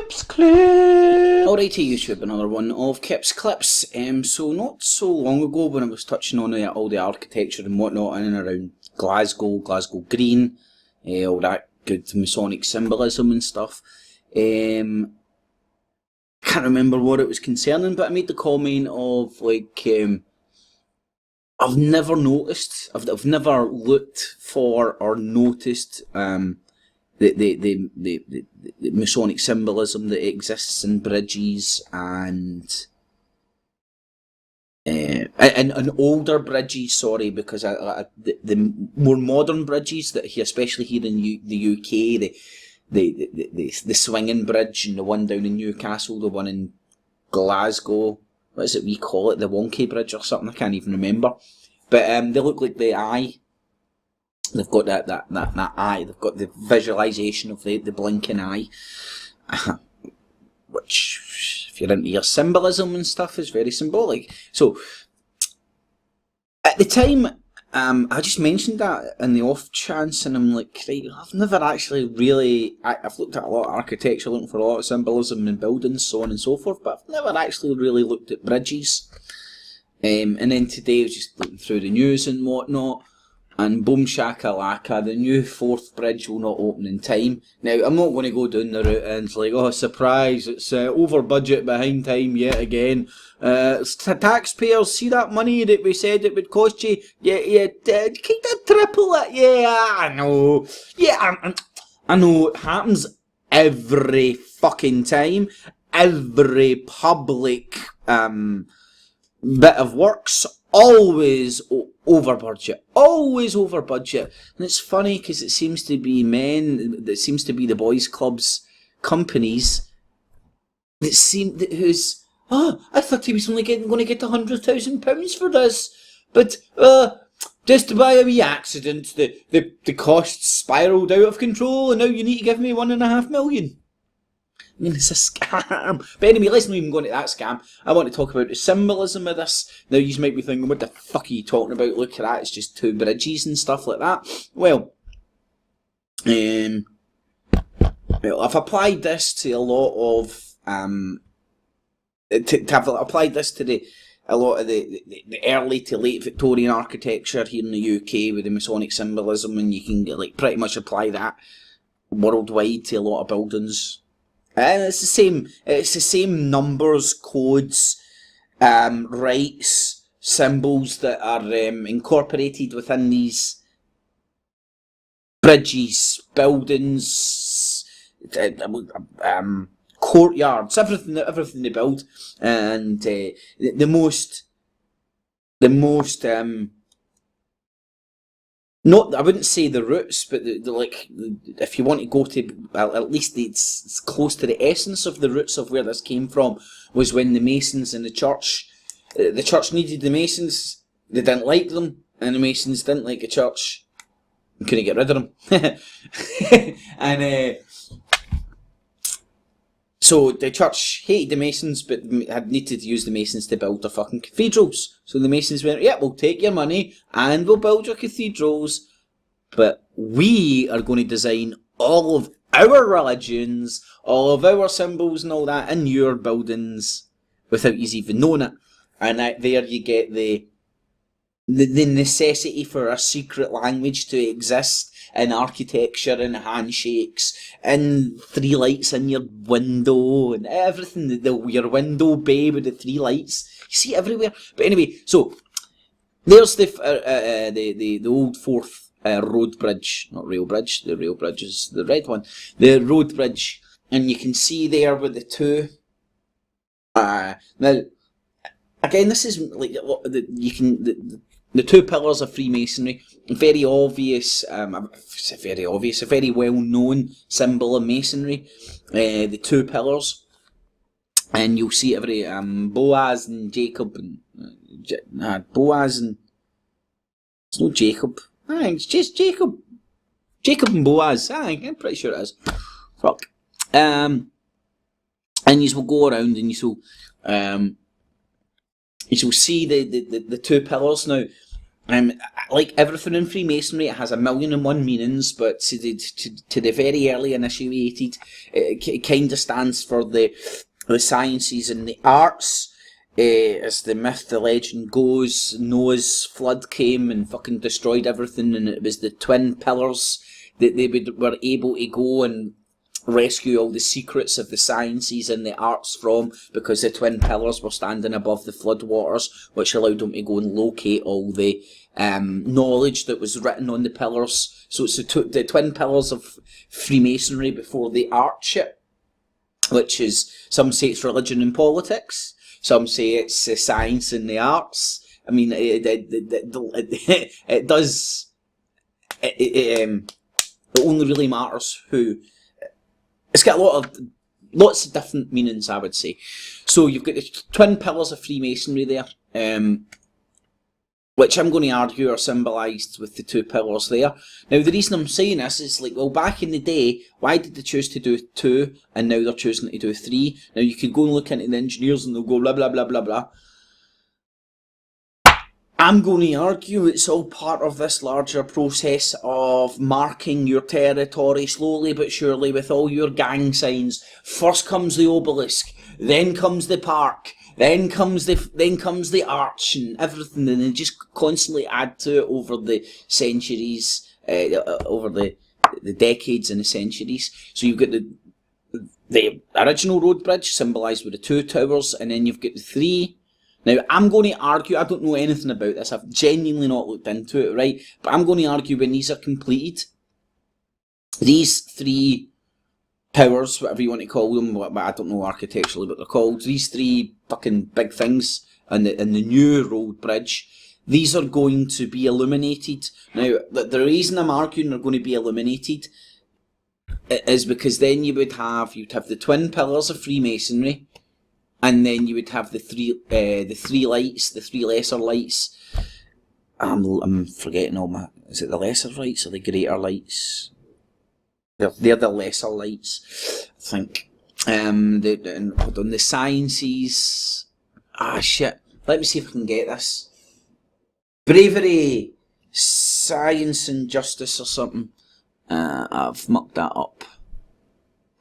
Kips Clip! Alrighty YouTube, another one of Kips Clips. So not so long ago when I was touching on all the architecture and whatnot in and around Glasgow Green, all that good Masonic symbolism and stuff. Can't remember what it was concerning, but I made the comment of like, I've never noticed, I've never looked for or noticed the Masonic symbolism that exists in bridges and older bridges, sorry, because the more modern bridges that here, especially here in the UK, the swinging bridge and the one down in Newcastle, the one in Glasgow, what is it we call it, the wonky bridge or something, I can't even remember, but they look like the eye. They've got that eye. They've got the visualization of the blinking eye, which, if you're into your symbolism and stuff, is very symbolic. So, at the time, I just mentioned that in the off chance, and I'm like, right, I've never actually really. I've looked at a lot of architecture, looking for a lot of symbolism in buildings, so on and so forth, but I've never actually really looked at bridges. And then today, I was just looking through the news and whatnot. And boom shakalaka, the new 4th bridge will not open in time. Now, I'm not going to go down the route and it's like, oh, surprise, it's over budget, behind time yet again. Taxpayers, see that money that we said it would cost you? Yeah, kind of triple it. Yeah, I know. Yeah, I know, it happens every fucking time. Every public bit of works always over budget, always over budget. And it's funny because it seems to be the boys' clubs companies who's, I thought he was only going to get £100,000 for this, but just to buy a wee accident, the costs spiralled out of control, and now you need to give me £1.5 million. I mean, it's a scam. But anyway, let's not even go into that scam. I want to talk about the symbolism of this. Now, you might be thinking, what the fuck are you talking about? Look at that, it's just 2 bridges and stuff like that. Well, I've applied this to a lot of, I've applied this to a lot of the early to late Victorian architecture here in the UK with the Masonic symbolism, and you can like pretty much apply that worldwide to a lot of buildings. And it's the same numbers, codes, rights, symbols that are incorporated within these bridges, buildings, courtyards, everything they build, and the most not, I wouldn't say the roots, but like, if you want to go to, at least it's close to the essence of the roots of where this came from, was when the Masons in the church needed the Masons, they didn't like them, and the Masons didn't like the church, and couldn't get rid of them. And so the church hated the Masons, but had needed to use the Masons to build their fucking cathedrals. So the Masons went, yeah, we'll take your money and we'll build your cathedrals, but we are going to design all of our religions, all of our symbols and all that in your buildings without you even knowing it. And there you get the necessity for a secret language to exist in architecture and handshakes and 3 lights in your window and everything. Your window bay with the 3 lights, you see it everywhere. But anyway, so there's the old 4th road bridge, not rail bridge. The rail bridge is the red one. The road bridge, and you can see there with the 2. Now, again, this is like the 2 pillars of Freemasonry. Very obvious, a very well-known symbol of Masonry. The 2 pillars, and you'll see every Boaz and Jacob and Boaz and it's not Jacob. I think it's just Jacob. Jacob and Boaz. I'm pretty sure it is. Fuck. And you will go around and you will see the 2 pillars now. like everything in Freemasonry, it has a million and one meanings, but to the very early initiated, it kind of stands for the sciences and the arts. As the myth, the legend goes, Noah's flood came and fucking destroyed everything, and it was the twin pillars that they were able to go and rescue all the secrets of the sciences and the arts from, because the twin pillars were standing above the floodwaters, which allowed them to go and locate all the knowledge that was written on the pillars. So it's the twin pillars of Freemasonry before the art shit, which is, some say it's religion and politics, some say it's science and the arts. I mean, it does. It only really matters who. It's got lots of different meanings, I would say. So you've got the twin pillars of Freemasonry there, which I'm going to argue are symbolised with the two pillars there. Now, the reason I'm saying this is, like, well, back in the day, why did they choose to do 2, and now they're choosing to do 3? Now, you could go and look into the engineers, and they'll go blah, blah, blah, blah, blah. I'm going to argue it's all part of this larger process of marking your territory slowly but surely with all your gang signs. First comes the obelisk, then comes the park, then comes the arch and everything, and they just constantly add to it over the centuries, over the decades and the centuries. So you've got the original road bridge symbolised with the 2 towers, and then you've got the 3. Now, I'm going to argue, I don't know anything about this, I've genuinely not looked into it, right? But I'm going to argue when these are completed, these 3 towers, whatever you want to call them, I don't know architecturally what they're called, these 3 fucking big things and the new road bridge, these are going to be illuminated. Now, the reason I'm arguing they're going to be illuminated is because then you'd have the twin pillars of Freemasonry, and then you would have the 3 lights, the 3 lesser lights. I'm forgetting all my. Is it the lesser lights or the greater lights? They're the lesser lights, I think. The sciences. Shit. Let me see if I can get this. Bravery, science and justice or something. I've mucked that up.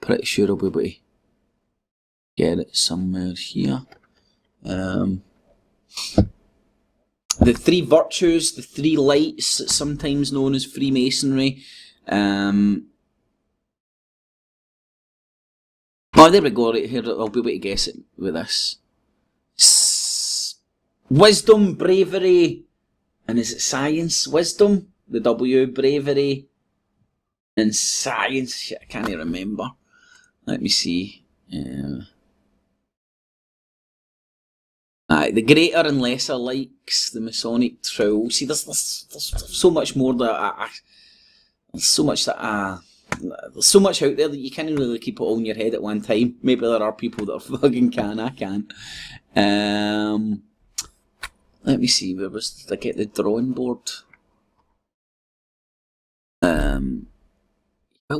Pretty sure I'll be able to get it somewhere here. The 3 virtues, the 3 lights, sometimes known as Freemasonry. Oh, there we go, right here, I'll be able to guess it with this. Wisdom, bravery, and is it science? Wisdom, the W, bravery, and science. Shit, I can't even remember. Let me see. The greater and lesser likes, the Masonic trowel. See, there's so much more that there's so much out there that you can't really keep it all in your head at one time. Maybe there are people that are fucking can. I can't. Let me see. Where was? Did I get the drawing board? I'll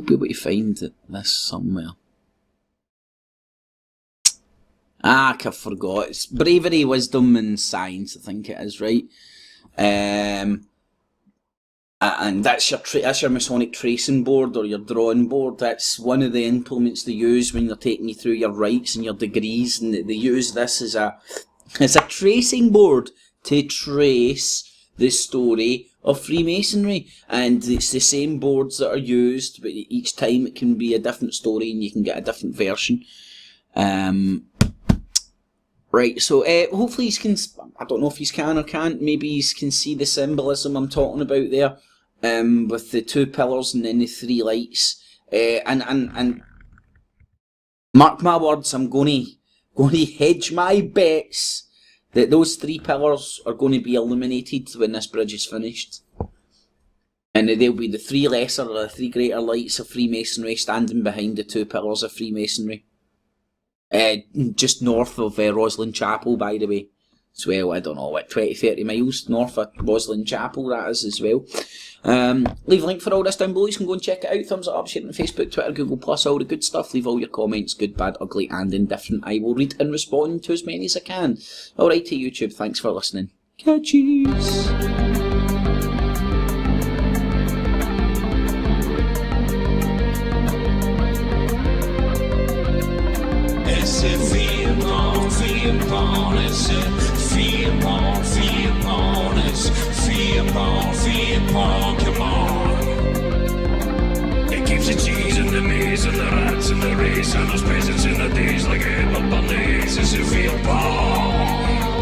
be able to find this somewhere. I forgot. It's bravery, wisdom, and science. I think it is, right. And that's your Masonic tracing board or your drawing board. That's one of the implements they use when they're taking you through your rights and your degrees, and they use this as a tracing board to trace the story of Freemasonry. And it's the same boards that are used, but each time it can be a different story and you can get a different version. Right, so hopefully you can, I don't know if you can or can't, maybe you can see the symbolism I'm talking about there, with the 2 pillars and then the 3 lights, and mark my words, I'm going to hedge my bets that those 3 pillars are going to be illuminated when this bridge is finished, and they'll be the 3 lesser or the 3 greater lights of Freemasonry standing behind the 2 pillars of Freemasonry. Just north of Roslyn Chapel, by the way, as well. I don't know, what, 20-30 miles north of Roslyn Chapel, that is, as well. Leave a link for all this down below. You can go and check it out. Thumbs it up, share it on Facebook, Twitter, Google+, all the good stuff. Leave all your comments, good, bad, ugly, and indifferent. I will read and respond to as many as I can. Alright, to YouTube, thanks for listening. Catchies! It's a F.E.A.R, F.E.A.R, it's a F.E.A.R, F.E.A.R, it's F.E.A.R, F.E.A.R, come on. It keeps the cheese and the maze and the rats and the race and those peasants in the days like a hip up on the ace. It's a F.E.A.R.